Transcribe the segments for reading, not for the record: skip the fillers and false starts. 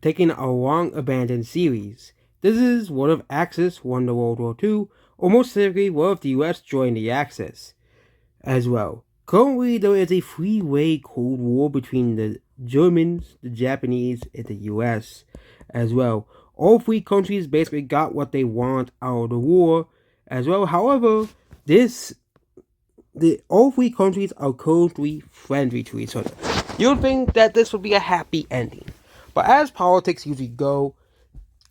taking a long abandoned series. This is what if Axis won the World War II, or more specifically, what if the US joined the Axis as well. Currently, there is a three-way Cold War between the Germans, the Japanese, and the US as well. All three countries basically got what they want out of the war as well. However, all three countries are currently friendly to each other. You'd think that this would be a happy ending. But as politics usually go,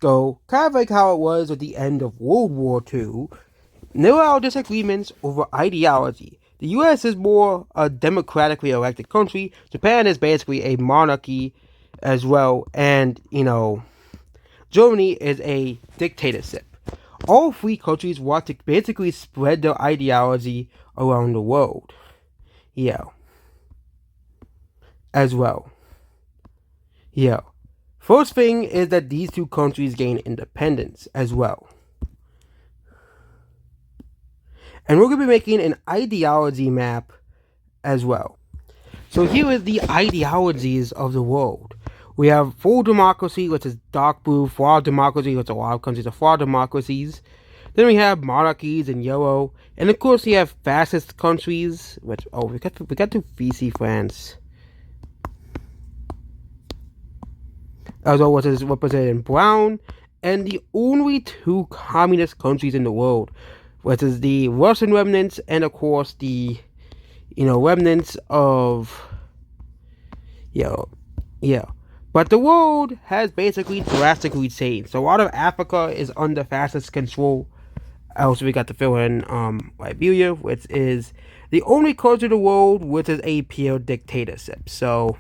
kind of like how it was at the end of World War II, there are disagreements over ideology. The US is more a democratically elected country. Japan is basically a monarchy as well. And, Germany is a dictatorship. All three countries want to basically spread their ideology around the world. Yeah. As well. Yeah. First thing is that these two countries gain independence as well. And we're going to be making an ideology map as well. So here is the ideologies of the world. We have full democracy, which is dark blue, flawed democracy, which a lot of countries are flawed democracies. Then we have monarchies in yellow. And of course we have fascist countries, which, we got to VC France. As well, which is represented in brown. And the only two communist countries in the world, which is the Russian remnants and of course the remnants of but the world has basically drastically changed. So a lot of Africa is under fascist control. Also we got to fill in Liberia, which is the only country in the world which is a pure dictatorship. So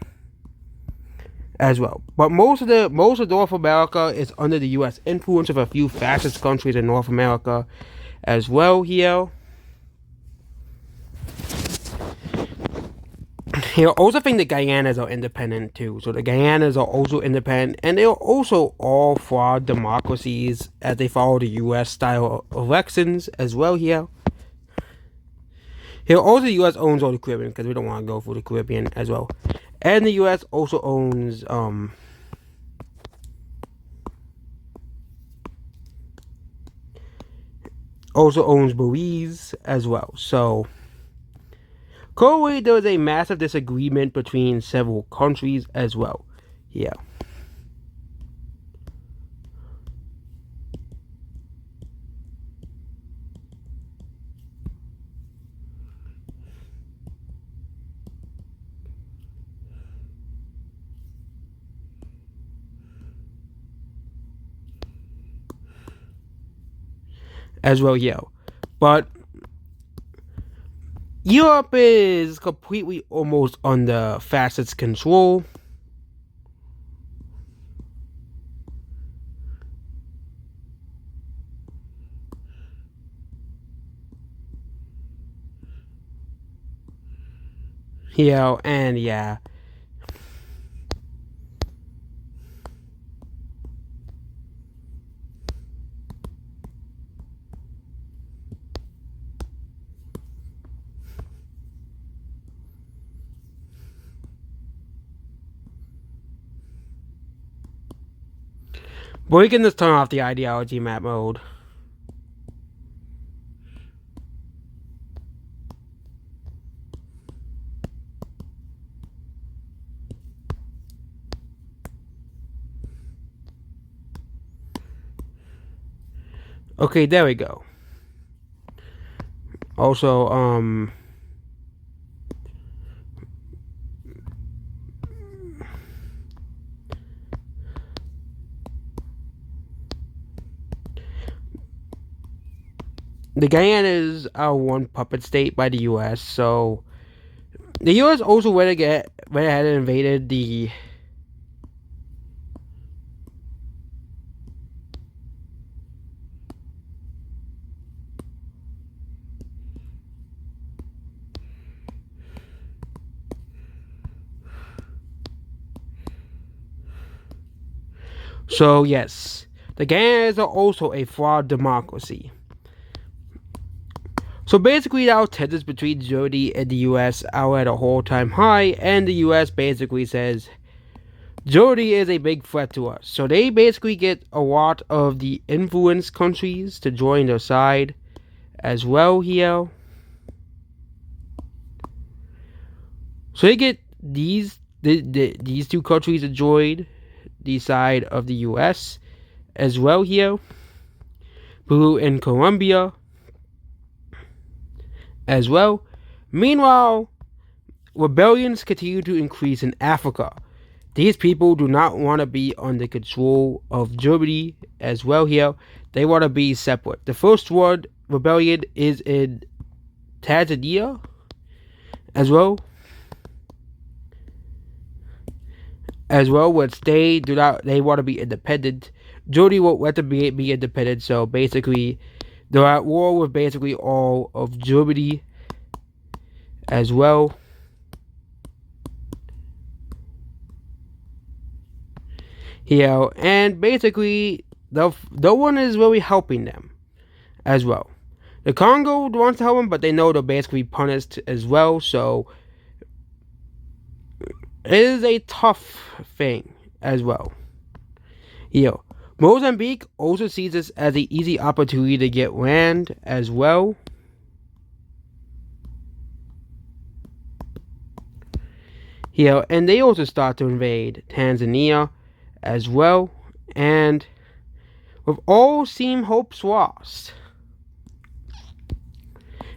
as well. But most of North America is under the US influence of a few fascist countries in North America as well here. Here, also think the Guyanas are independent too. So the Guyanas are also independent, and they're also all flawed democracies as they follow the US style elections as well here. Here, also the US owns all the Caribbean because we don't want to go for the Caribbean as well. And the US also owns Belize as well. So currently there is a massive disagreement between several countries as well. Yeah. As well, yeah. But Europe is completely almost under fascist control. And yeah. But we can just turn off the ideology map mode. Okay, there we go. Also, the Guyanas are one puppet state by the US, so the US also went ahead and invaded the So yes, the Guyanas are also a flawed democracy. So basically, our tensions between Germany and the US are at a all-time high, and the US basically says, Germany is a big threat to us. So they basically get a lot of the influence countries to join their side as well here. So they get these two countries to join the side of the US as well here. Peru and Colombia as well. Meanwhile, rebellions continue to increase in Africa. These people do not want to be under control of Germany as well here. They want to be separate. The first one, rebellion, is in Tanzania as well. Which they want to be independent. Germany won't let them be independent, so basically they're at war with basically all of Germany as well. Here, and basically no one is really helping them as well. The Congo wants to help them, but they know they're basically punished as well, so it is a tough thing as well. Here, Mozambique also sees this as an easy opportunity to get land as well. Here, and they also start to invade Tanzania as well, and with all seem hopes lost,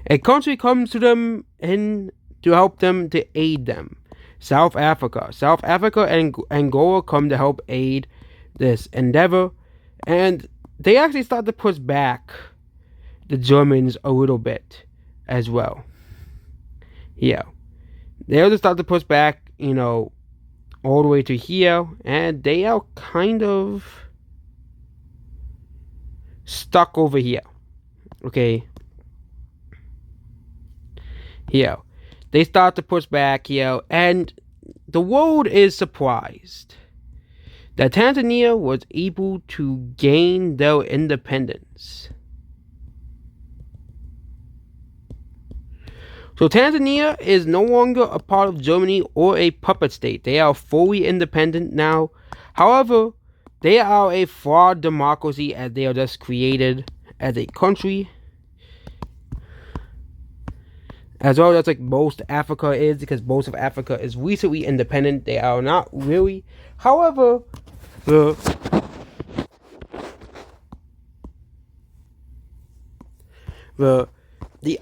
a country comes to them in to help them, to aid them. South Africa and Angola come to help aid this endeavor, and they actually start to push back the Germans a little bit as well. Yeah, they also start to push back, all the way to here, and they are kind of stuck over here. Okay. Here. They start to push back here, and the world is surprised that Tanzania was able to gain their independence. So Tanzania is no longer a part of Germany or a puppet state. They are fully independent now. However, they are a flawed democracy as they are just created as a country. As well as like most Africa is, because most of Africa is recently independent. They are not really. However, the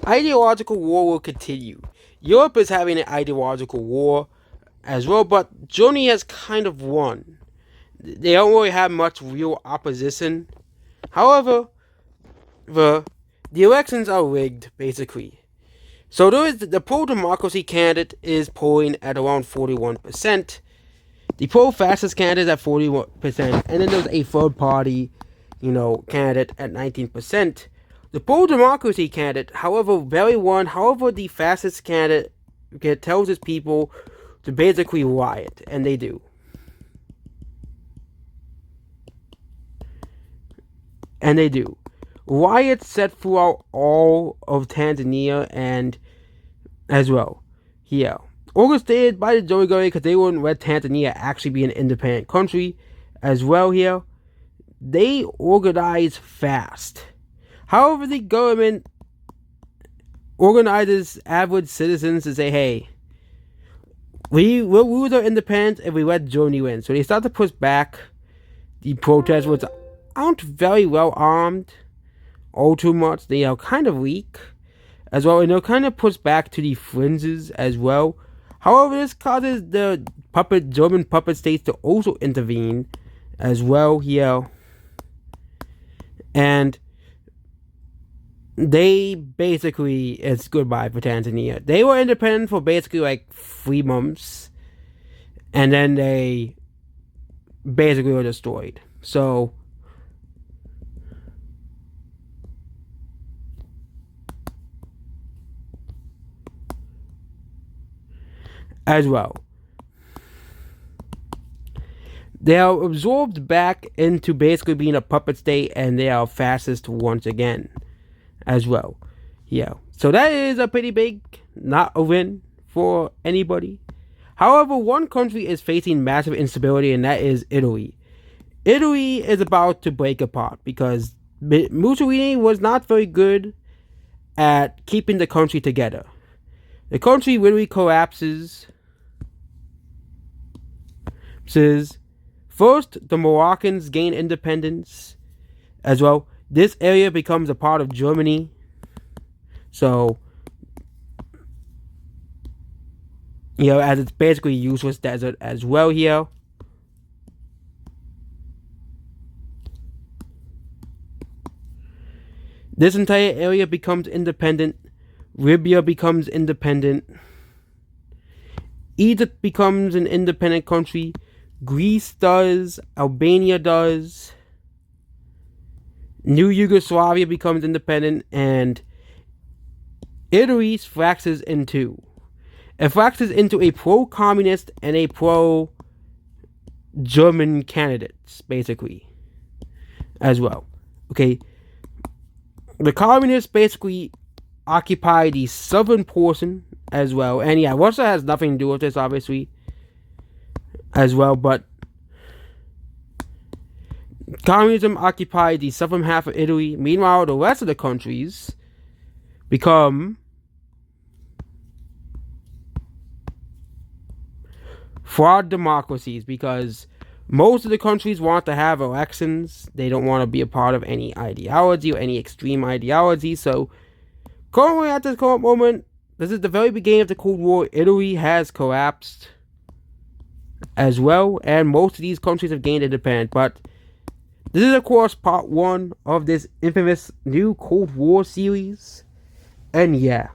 ideological war will continue. Europe is having an ideological war as well, but Germany has kind of won. They don't really have much real opposition. However, the elections are rigged, basically. So there is the pro-democracy candidate is polling at around 41%. The pro-fascist candidate at 41%, and then there's a third party, candidate at 19%. The pro-democracy candidate, however, very won. However, the fascist candidate tells his people to basically riot, and they do. Riots set throughout all of Tanzania and as well. Yeah. Orchestrated by the German government because they wouldn't let Tanzania actually be an independent country as well here. They organize fast. However, the government organizes average citizens to say, hey, we will lose our independence if we let Germany win. So they start to push back the protests, which aren't very well armed. All too much. They are kind of weak as well, and they're kind of pushed back to the fringes as well. However, this causes the German puppet states to also intervene as well here, and they basically, it's goodbye for Tanzania. They were independent for basically like 3 months, and then they basically were destroyed. So as well, they are absorbed back into basically being a puppet state, and they are fascist once again as well. Yeah, so that is a pretty big, not a win for anybody. However, one country is facing massive instability, and that is Italy. Italy is about to break apart because Mussolini was not very good at keeping the country together. The country literally collapses. First, the Moroccans gain independence as well. This area becomes a part of Germany. So, as it's basically useless desert as well here. This entire area becomes independent. Libya becomes independent. Egypt becomes an independent country. Greece does. Albania does. New Yugoslavia becomes independent. And Italy fractures in two. It fractures into a pro-communist and a pro-German candidates, basically, as well. Okay. The communists basically occupy the southern portion as well. And yeah, Russia has nothing to do with this, obviously, as well. But communism occupied the southern half of Italy. Meanwhile, the rest of the countries become fraud democracies because most of the countries want to have elections. They don't want to be a part of any ideology or any extreme ideology. So, currently at this current moment, this is the very beginning of the Cold War. Italy has collapsed as well, and most of these countries have gained independence. But this is, of course, part 1 of this infamous new Cold War series. And yeah,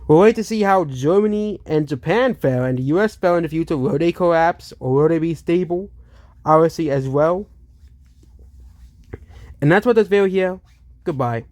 we'll wait to see how Germany and Japan fare and the US fare in the future. Will they collapse or will they be stable? Obviously as well. And that's what this video here. Goodbye.